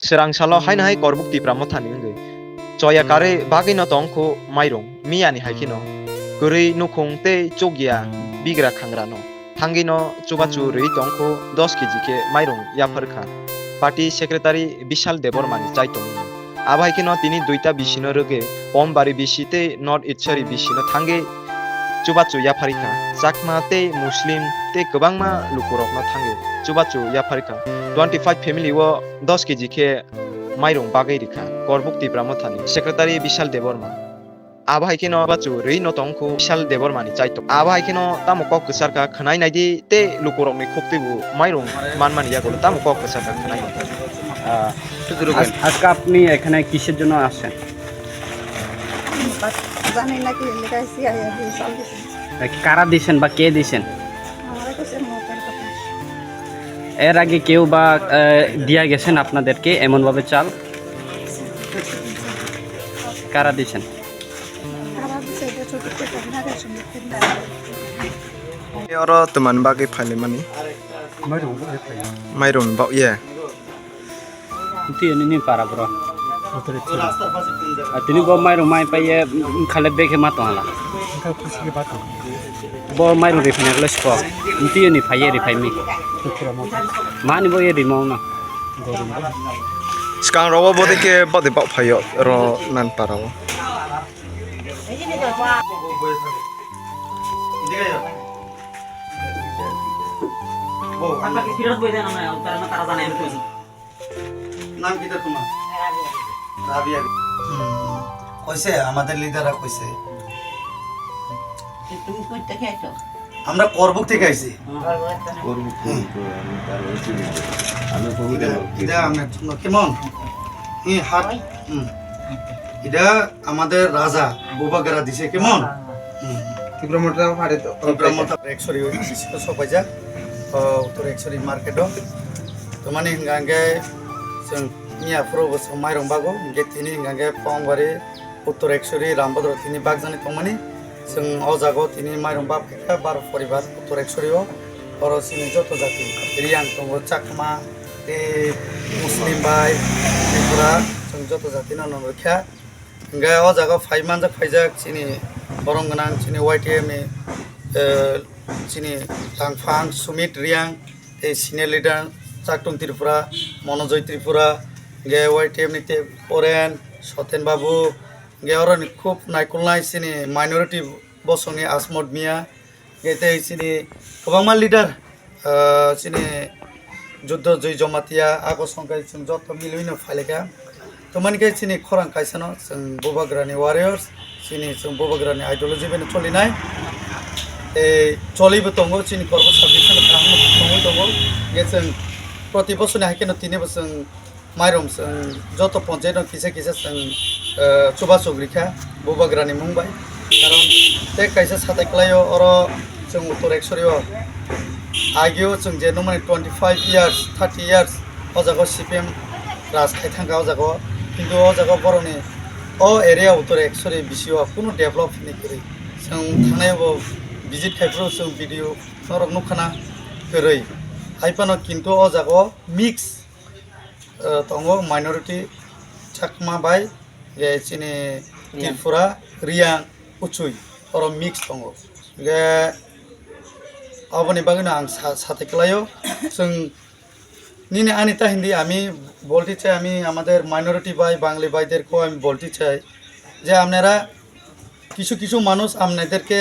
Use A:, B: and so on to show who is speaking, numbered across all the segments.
A: Serangsalo haina hai korbuk ti pramo thani ngai. Choya kare bagino tongko mairong miani haikino. Guri nukung te chogya bigra khangrano. Thangino chubachu rei tongko 10 kg ke mairong yafarkha. Party secretary Bishal Debormani chaitong. Abaikino tini duita bishino roge Pombari bishite North Itchari bishino thange chubachu yafarikha. Chakma te Muslim te kobangma lukurokno thange chubachu yafarikha. 25 family wo 10 kg ke mairong bagai rikha korbuk ti pramo thani secretary Bishal Deborma. Aba haikino bachu rei no tongko Bishal Debormani chaito. Aba haikino tamo kok kusarka khanai naidi te lukurokni khoktibu mairong manmani yagolo tamo kok kusarka khanai naidi.
B: আজকে আপনি এখানে কিসের জন্য আসছেন?
C: জানি না কি লেখাইছি চাল দিছি
B: কারা দিছেন বা কে দিছেন?
C: আমার কাছে মোটের কথা
B: এর আগে কেউ বা দিয়া গেছেন আপনাদেরকে এমনভাবে চাল? কারা দিছেন?
C: খারাপ দিছে এটা ছোট ছোট না গেছে
A: Oro teman bagai phale mani mairong ba ye
B: Itu ini para bro. Tini bo mai rumai pa ye khale beke mato hala. Bo mai ru rifne gles ko. Itu ini phaye rifai mi. Mani bo ye rimau na.
A: skang rawa bode ke bode ba phayo ro nan parawo
D: নাম কি তোমার? রাবিয়া। কইছে আমাদের লিডাররা কইছে
C: তুমি কইতে খাইছো
D: আমরা করবুক থেকে আইছি। এটা আমরা কেমন হাট এটা আমাদের রাজা বুবাগারা দিছে কেমন সবাই যা উত্তর একশরি মার্কেটও তো মানে হিঙ্গাঙ্গে जों मियाफ्राव बोसोर माइरं बागो गे तिनि हिंगांगे पांबारि उत्तर एकशरी रामभद्र तिनि बागजानि तंमानि जों अ जागाव तिनि माइरं बाफैखा 12 परिबार उत्तर एकशरीआव बर' सिनि जत जाति रियां दङ चाकमा ते मुस्लिम बाय बेफोरा जों जत जाति ननरखा हिंगा अ जागाव फाइमानजा फाइजाक सिनि बरं गोनां सिनि वाइटिएम नि सिनि लांफां सुमित रियां ते सिनियर लिडार চাকটং ত্রিপুরা মনোজয় ত্রিপুরা গে ওয়াইটিএম নিতে পরেন সতেন বাবু গে অরনি খুব নাইকুলনাই সিনি মাইনরিটি বসংনি আসমত মিয়া গেতে সিনি গোबांमा লিডার সিনি যুদ্ধ জয় জমাতিয়া আগো সংখ্যায় जों যত মিলইনো ফাইলেকা তোমানকে সিনি খরাং কাইসানো जों बोबाग्रानि वारियर्स सिनि जों बोबाग्रानि आइडियोलॉजी बेनो चलिनाय चलिबो दङ सिनि कर्ब साबमिसन खालामनो दङ गे जों प्रति बसरनि हाइकेनो 3 बोसोर माइरं जों जत पन्चायत किसे किसे जों चुबा चुग्रिखा बोबाग्रानि मुंबाय कारण ते काइसे साथायख्लायो अर जों उत्तर एकशरीआव आगियाव जों जेनो माने 25 इयार्स 30 इयार्स अ जागाव सिपिएम राज खायथांगा अ जागाव किन्तु अ जागाव बर'नि अ एरिया उत्तर एकशरी बिसिआव कुनु डेभलप निकरि जों थांनायाव विजिट खायफ्राव जों भिडिअ नरक नुखाना गरै हाइपानो किन्तु अ जागाव मिक्स दङ माइनरिटी चाकमा बाय गे सिनि त्रिपुरा रियां उचुई अर मिक्स दङ गे अबनि बागैनो आं साथायख्लायो जों নিনে আনিতা হিন্দি আমি বলতে চাই আমি আমাদের মাইনরিটি ভাই বাঙালি ভাইদেরকেও আমি বলতে চাই যে আপনারা কিছু কিছু মানুষ আপনাদেরকে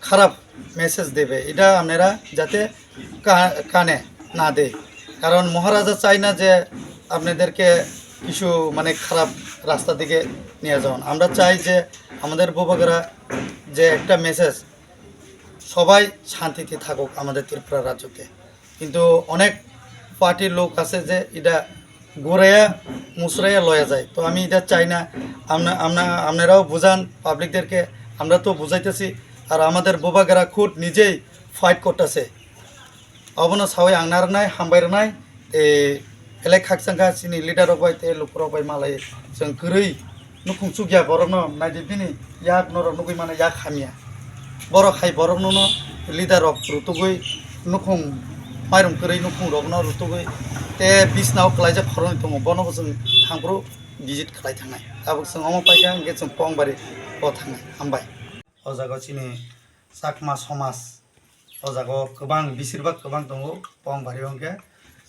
D: খারাপ মেসেজ দেবে এটা আপনারা যাতে কানে না দেয় কারণ মহারাজা চায় না যে আপনাদেরকে কিছু মানে খারাপ রাস্তা দিকে নিয়ে যাওয়ান আমরা চাই যে আমাদের বোবাগেরা যে একটা মেসেজ সবাই শান্তিতে থাকুক আমাদের ত্রিপুরা রাজ্যতে কিন্তু অনেক পার্টির লোক আছে যে এটা গোড়াইয়া মুসরাইয়া লয়া যায় তো আমি এটা চাই না আপনারাও বুঝান পাবলিকদেরকে আমরা তো বুঝাইতেছি আর আমাদের বোবাগেরা খুদ নিজেই ফাইট করতেছে অবনো সাওয়াই আংনার নাই হামবাইর নাই এলাই খাকসাঙ্গা সিনি লিডার হবাই তে লোকর হবাই মালাই जों गोरै नुखुं सुगिया बरनो नाइदि बिनि याक नर नुगै माने याक खामिया बर' खाय बरनो लिडर अफ रुतुगै नुखुं माइरं कोरै नुखुं रगना रुतुगै ते बिसनाव खलायजा खरन दङ बनबो जों थांब्रो भिजिट खालाय थांनाय दाबो जों अमा पाइका इंगे जों पंबारि अ थांनाय हामबाय अ जागा चिनि साकमा समाज अ जागा गोबां बिसिरबा गोबां दङ पंबारि अंगे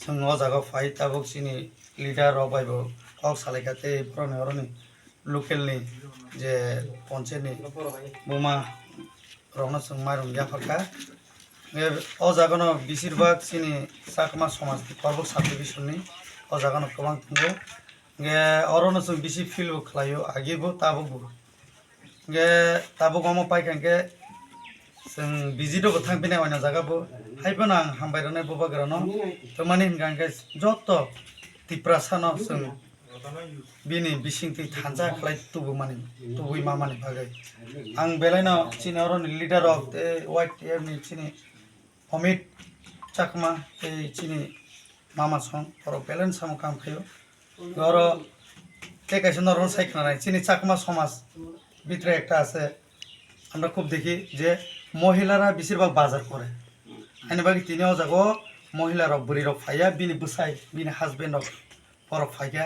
D: जों अ जागा फाइ दाबो चिनि लिडार अ बायबो अ सालायखाते फरने अरनि लकेलनि जे पन्चायतनि बुमा रगना जों माइरं याफाका अ जागानो बिसिरबाग चिनि साकमा समाज पर्बक साबडिभिसननि अ जागानो गोबां दङ गे अरनो जों बिसि फिल खालायो आगेबो ताबो गे ताबो गमा पाइखांके जों बिजिदो थांफिनाय अना जागाबो हाइबोन आं हामबायरनाय बबाग्रानो तो माने हिंगांके जत तिप्रासानो जों बिनि बिसिंति थांजा खालाय तुबो माने तुबुइ मामानि बागै आं बेलायनो चिनि अरनो लिडार अफ द वाइट टीएफ नि चिनि अमित चाकमा चिनि मामा सं और बेलेन सामो काम खायो और कैसे नरम साइखनाय चिनि चाकमा समाज ভিতরে একটা আছে আমরা খুব দেখি যে মহিলারা বেশিরভাগ বাজার করে আইনে বাকি তিনিও যাগো মহিলারা বুড়িরক ফাইয়া বিনি বসাই বিনি হাজবেন্ডক পরক ফাইয়া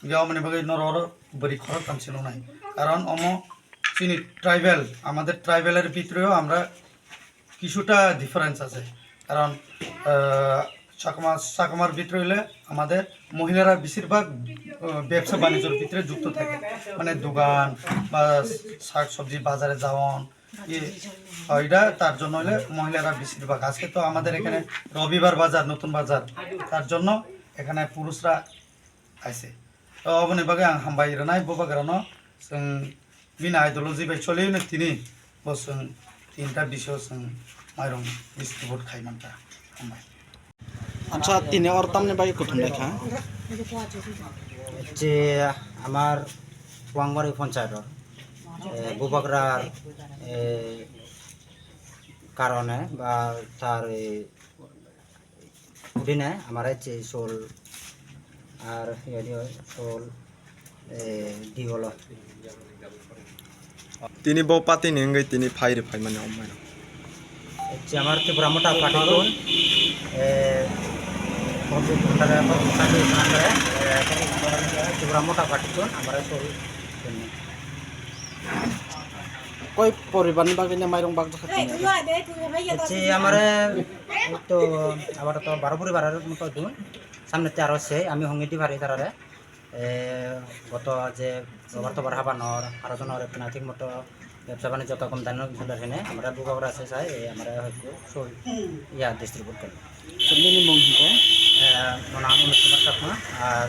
D: গিয়ে মানে বাকি নর বুড়ি খরচ কামছিল নাই কারণ অম চিনি ট্রাইবেল আমাদের ট্রাইবেলের ভিতরেও আমরা কিছুটা ডিফারেন্স আছে কারণ চাকমার ভিতরে হলে আমাদের মহিলারা বেশিরভাগ ব্যবসা বাণিজ্যের ভিতরে যুক্ত থাকে মানে দোকান বা শাক সবজি বাজারে যাওয়ান এটা তার জন্য হলে মহিলারা বেশিরভাগ আজকে তো আমাদের এখানে রবিবার বাজার নতুন বাজার তার জন্য এখানে পুরুষরা আইছে তো অবনি বাগে আं হামবাই রানাই ববাগ্রানো जों बिना आइडियोलॉजी बाय चलियो তিনি বসুন তিনটা বিষয় जों माइरं डिस्ट्रिब्यूट खाइमानता हामबाय
E: আচ্ছা তিনি ওর তামনে বাকি কোথায় লেখা
F: যে আমার ওয়াংবাড়ি পঞ্চায়েতর বুবাগরার কারণে বা তার দিনে আমার হচ্ছে শোল আর শোল দিগল
E: তিনি বউ পাতি নেঙ্গই তিনি ফাইরে ফাই মানে অম্মাই
F: হচ্ছে আমার ত্রিপুরা মোটা পাটিকুন ত্রিপুরা মোটা পাটিকুন আমার শোল
E: কই পরিবারনি বাগিনে মাইরং বাগ জাখাতি
F: হচ্ছে আমার তো আবার তো 12 পরিবারের মতো দিন সামনেতে আরো আছে আমি হঙ্গিটি পারি তারারে গত যে বর্তমান হাবানোর আরো জনের একটা ঠিক মতো ব্যবসা বাণিজ্য কম দানের ভিতরে হেনে আমরা বুবাগরা আছে চাই আমরা হয়তো সব ইয়া ডিস্ট্রিবিউট করি
E: চন্দিনি মংহিক
F: নাম অনুষ্ঠিত আর